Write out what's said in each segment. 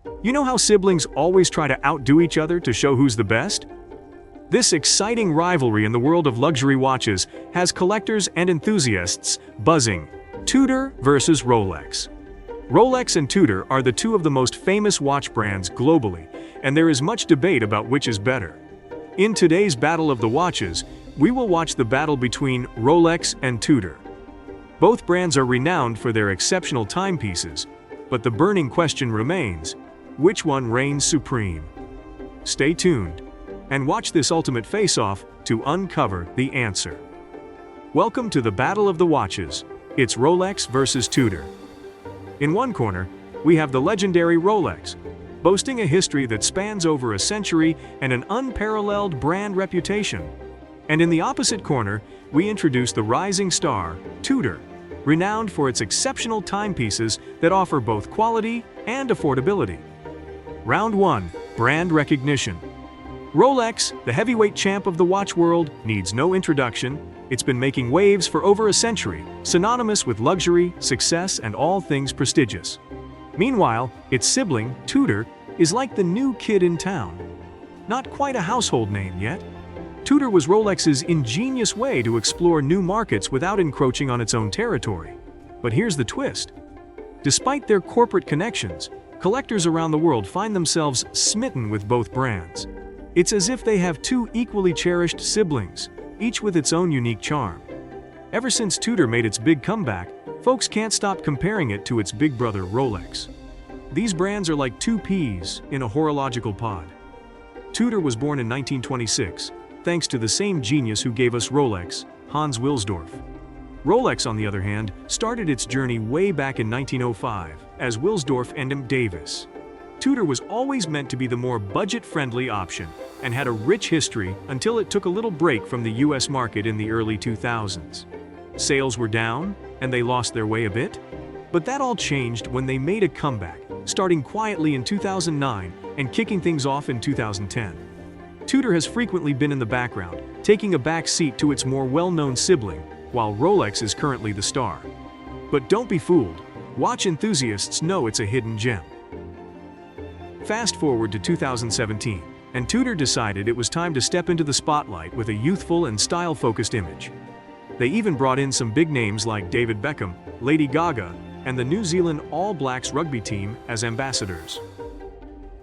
You know how siblings always try to outdo each other to show who's the best? This exciting rivalry in the world of luxury watches has collectors and enthusiasts buzzing. Tudor versus Rolex. Rolex and Tudor are the two of the most famous watch brands globally, and there is much debate about which is better. In today's Battle of the Watches, we will watch the battle between Rolex and Tudor. Both brands are renowned for their exceptional timepieces, but the burning question remains, which one reigns supreme? Stay tuned and watch this ultimate face-off to uncover the answer. Welcome to the Battle of the Watches. It's Rolex versus Tudor. In one corner, we have the legendary Rolex, boasting a history that spans over a century and an unparalleled brand reputation. And in the opposite corner, we introduce the rising star, Tudor, renowned for its exceptional timepieces that offer both quality and affordability. Round 1. Brand recognition. Rolex, the heavyweight champ of the watch world, needs no introduction. It's been making waves for over a century, synonymous with luxury, success, and all things prestigious. Meanwhile, its sibling, Tudor, is like the new kid in town. Not quite a household name yet. Tudor was Rolex's ingenious way to explore new markets without encroaching on its own territory. But here's the twist. Despite their corporate connections, collectors around the world find themselves smitten with both brands. It's as if they have two equally cherished siblings, each with its own unique charm. Ever since Tudor made its big comeback, folks can't stop comparing it to its big brother Rolex. These brands are like two peas in a horological pod. Tudor was born in 1926, thanks to the same genius who gave us Rolex, Hans Wilsdorf. Rolex, on the other hand, started its journey way back in 1905 as Wilsdorf and M. Davis. Tudor was always meant to be the more budget-friendly option and had a rich history until it took a little break from the US market in the early 2000s. Sales were down, and they lost their way a bit. But that all changed when they made a comeback, starting quietly in 2009 and kicking things off in 2010. Tudor has frequently been in the background, taking a back seat to its more well-known sibling, while Rolex is currently the star. But don't be fooled. Watch enthusiasts know it's a hidden gem. Fast forward to 2017, and Tudor decided it was time to step into the spotlight with a youthful and style-focused image. They even brought in some big names like David Beckham, Lady Gaga, and the New Zealand All Blacks rugby team as ambassadors.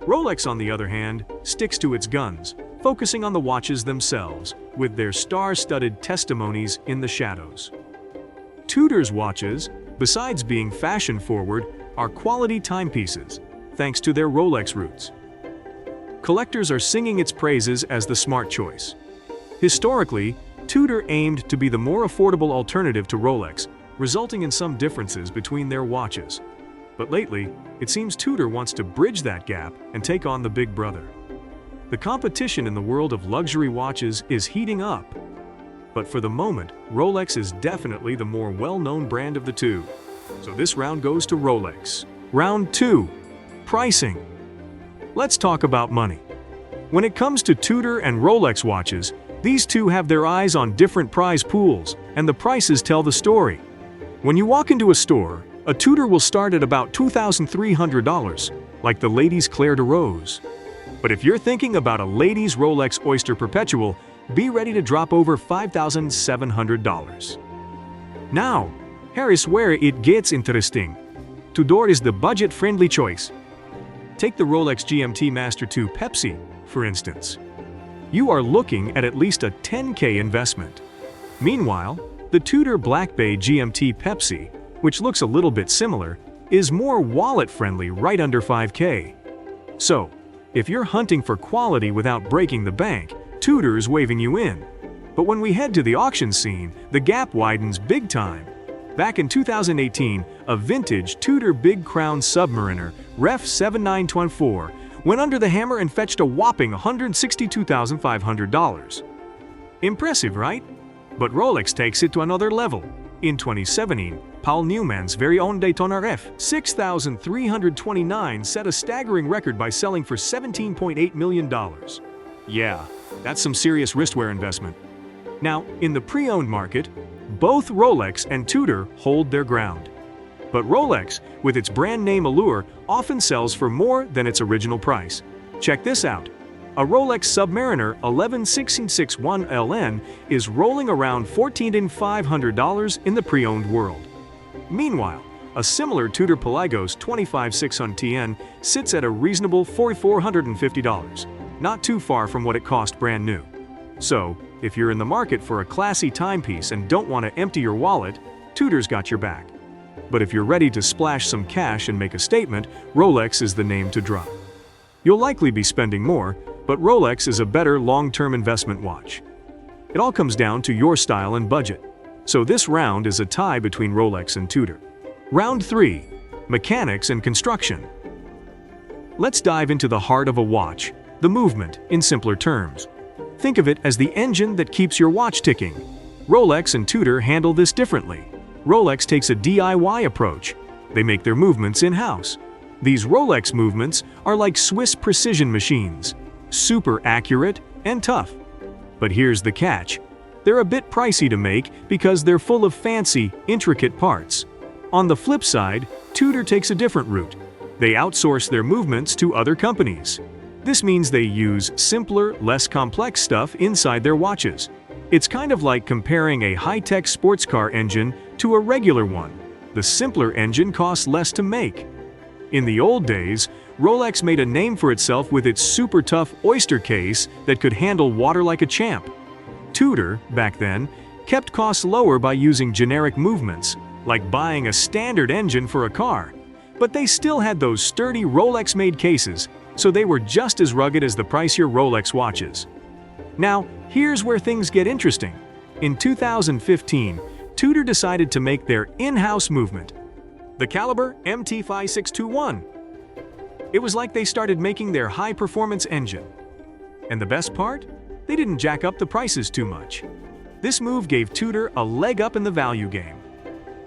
Rolex, on the other hand, sticks to its guns, focusing on the watches themselves, with their star-studded testimonies in the shadows. Tudor's watches, besides being fashion-forward, are quality timepieces, thanks to their Rolex roots. Collectors are singing its praises as the smart choice. Historically, Tudor aimed to be the more affordable alternative to Rolex, resulting in some differences between their watches. But lately, it seems Tudor wants to bridge that gap and take on the big brother. The competition in the world of luxury watches is heating up. But for the moment, Rolex is definitely the more well-known brand of the two. So this round goes to Rolex. Round 2. Pricing. Let's talk about money. When it comes to Tudor and Rolex watches, these two have their eyes on different prize pools, and the prices tell the story. When you walk into a store, a Tudor will start at about $2,300, like the ladies' Claire de Rose. But if you're thinking about a ladies' Rolex Oyster Perpetual, be ready to drop over $5,700. Now, here's where it gets interesting. Tudor is the budget-friendly choice. Take the Rolex GMT Master 2 Pepsi, for instance. You are looking at least a $10K investment. Meanwhile, the Tudor Black Bay GMT Pepsi, which looks a little bit similar, is more wallet-friendly, right under $5K. So, if you're hunting for quality without breaking the bank, Tudor's waving you in. But when we head to the auction scene, the gap widens big time. Back in 2018, a vintage Tudor Big Crown Submariner Ref 7924 went under the hammer and fetched a whopping $162,500. Impressive, right? But Rolex takes it to another level. In 2017, Paul Newman's very own Daytona Ref 6329 set a staggering record by selling for $17.8 million. Yeah, that's some serious wristwear investment. Now, in the pre-owned market, both Rolex and Tudor hold their ground. But Rolex, with its brand name allure, often sells for more than its original price. Check this out. A Rolex Submariner 11-1661 LN is rolling around $14,500 in the pre-owned world. Meanwhile, a similar Tudor Pelagos 25-600 TN sits at a reasonable $4,450, not too far from what it cost brand new. So, if you're in the market for a classy timepiece and don't want to empty your wallet, Tudor's got your back. But if you're ready to splash some cash and make a statement, Rolex is the name to drop. You'll likely be spending more, but Rolex is a better long-term investment watch. It all comes down to your style and budget. So this round is a tie between Rolex and Tudor. Round 3. Mechanics and construction. Let's dive into the heart of a watch, the movement, in simpler terms. Think of it as the engine that keeps your watch ticking. Rolex and Tudor handle this differently. Rolex takes a DIY approach. They make their movements in-house. These Rolex movements are like Swiss precision machines, super accurate and tough. But here's the catch. They're a bit pricey to make because they're full of fancy, intricate parts. On the flip side, Tudor takes a different route. They outsource their movements to other companies. This means they use simpler, less complex stuff inside their watches. It's kind of like comparing a high-tech sports car engine to a regular one. The simpler engine costs less to make. In the old days, Rolex made a name for itself with its super tough oyster case that could handle water like a champ. Tudor, back then, kept costs lower by using generic movements, like buying a standard engine for a car. But they still had those sturdy Rolex-made cases, so they were just as rugged as the pricier Rolex watches. Now, here's where things get interesting. In 2015, Tudor decided to make their in-house movement, the caliber MT5621. It was like they started making their high-performance engine. And the best part? They didn't jack up the prices too much. This move gave Tudor a leg up in the value game.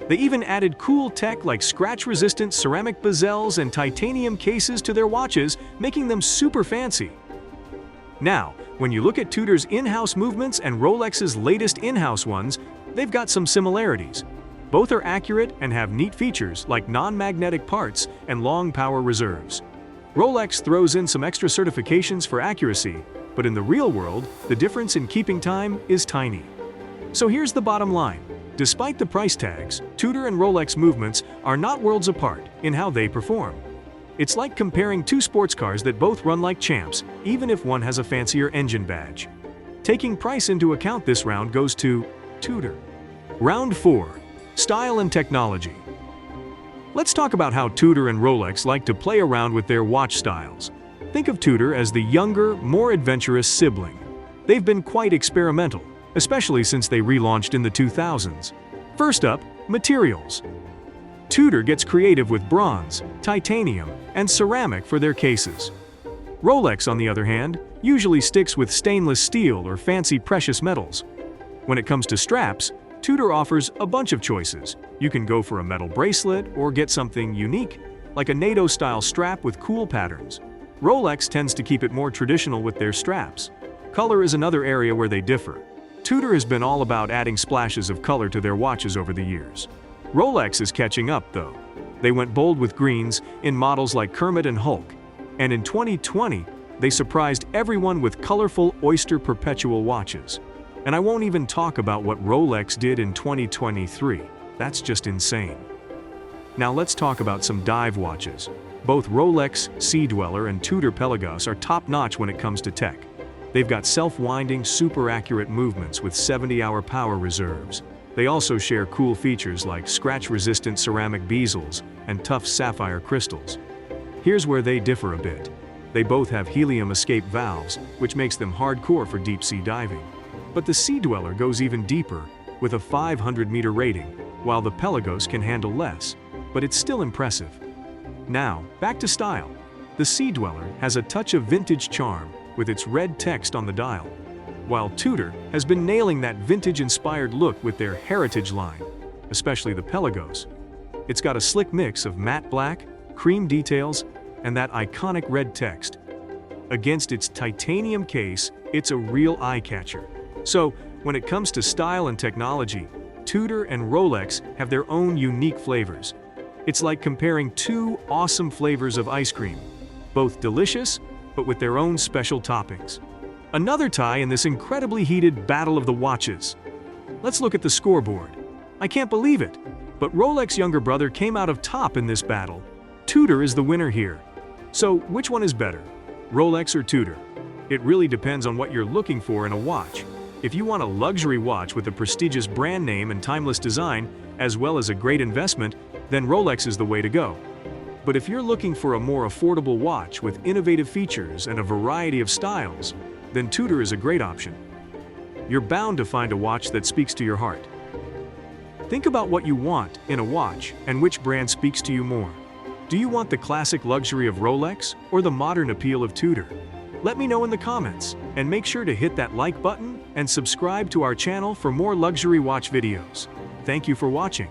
They even added cool tech like scratch-resistant ceramic bezels and titanium cases to their watches, making them super fancy. Now, when you look at Tudor's in-house movements and Rolex's latest in-house ones, they've got some similarities. Both are accurate and have neat features like non-magnetic parts and long power reserves. Rolex throws in some extra certifications for accuracy, but in the real world, the difference in keeping time is tiny. So here's the bottom line. Despite the price tags, Tudor and Rolex movements are not worlds apart in how they perform. It's like comparing two sports cars that both run like champs, even if one has a fancier engine badge. Taking price into account, this round goes to Tudor. Round 4. Style and technology. Let's talk about how Tudor and Rolex like to play around with their watch styles. Think of Tudor as the younger, more adventurous sibling. They've been quite experimental, especially since they relaunched in the 2000s. First up, materials. Tudor gets creative with bronze, titanium, and ceramic for their cases. Rolex, on the other hand, usually sticks with stainless steel or fancy precious metals. When it comes to straps, Tudor offers a bunch of choices. You can go for a metal bracelet or get something unique, like a NATO-style strap with cool patterns. Rolex tends to keep it more traditional with their straps. Color is another area where they differ. Tudor has been all about adding splashes of color to their watches over the years. Rolex is catching up, though. They went bold with greens in models like Kermit and Hulk. And in 2020, they surprised everyone with colorful Oyster Perpetual watches. And I won't even talk about what Rolex did in 2023. That's just insane. Now let's talk about some dive watches. Both Rolex Sea Dweller and Tudor Pelagos are top-notch when it comes to tech. They've got self-winding, super accurate movements with 70-hour power reserves. They also share cool features like scratch-resistant ceramic bezels and tough sapphire crystals. Here's where they differ a bit. They both have helium escape valves, which makes them hardcore for deep-sea diving. But the Sea Dweller goes even deeper, with a 500-meter rating, while the Pelagos can handle less, but it's still impressive. Now, back to style. The Sea Dweller has a touch of vintage charm, with its red text on the dial, while Tudor has been nailing that vintage-inspired look with their heritage line, especially the Pelagos. It's got a slick mix of matte black, cream details, and that iconic red text. Against its titanium case, it's a real eye-catcher. So, when it comes to style and technology, Tudor and Rolex have their own unique flavors. It's like comparing two awesome flavors of ice cream, both delicious, but with their own special toppings. Another tie in this incredibly heated battle of the watches. Let's look at the scoreboard. I can't believe it, but Rolex's younger brother came out of top in this battle. Tudor is the winner here. So, which one is better, Rolex or Tudor? It really depends on what you're looking for in a watch. If you want a luxury watch with a prestigious brand name and timeless design, as well as a great investment, then Rolex is the way to go. But if you're looking for a more affordable watch with innovative features and a variety of styles, then Tudor is a great option. You're bound to find a watch that speaks to your heart. Think about what you want in a watch and which brand speaks to you more. Do you want the classic luxury of Rolex or the modern appeal of Tudor? Let me know in the comments, and make sure to hit that like button and subscribe to our channel for more luxury watch videos. Thank you for watching.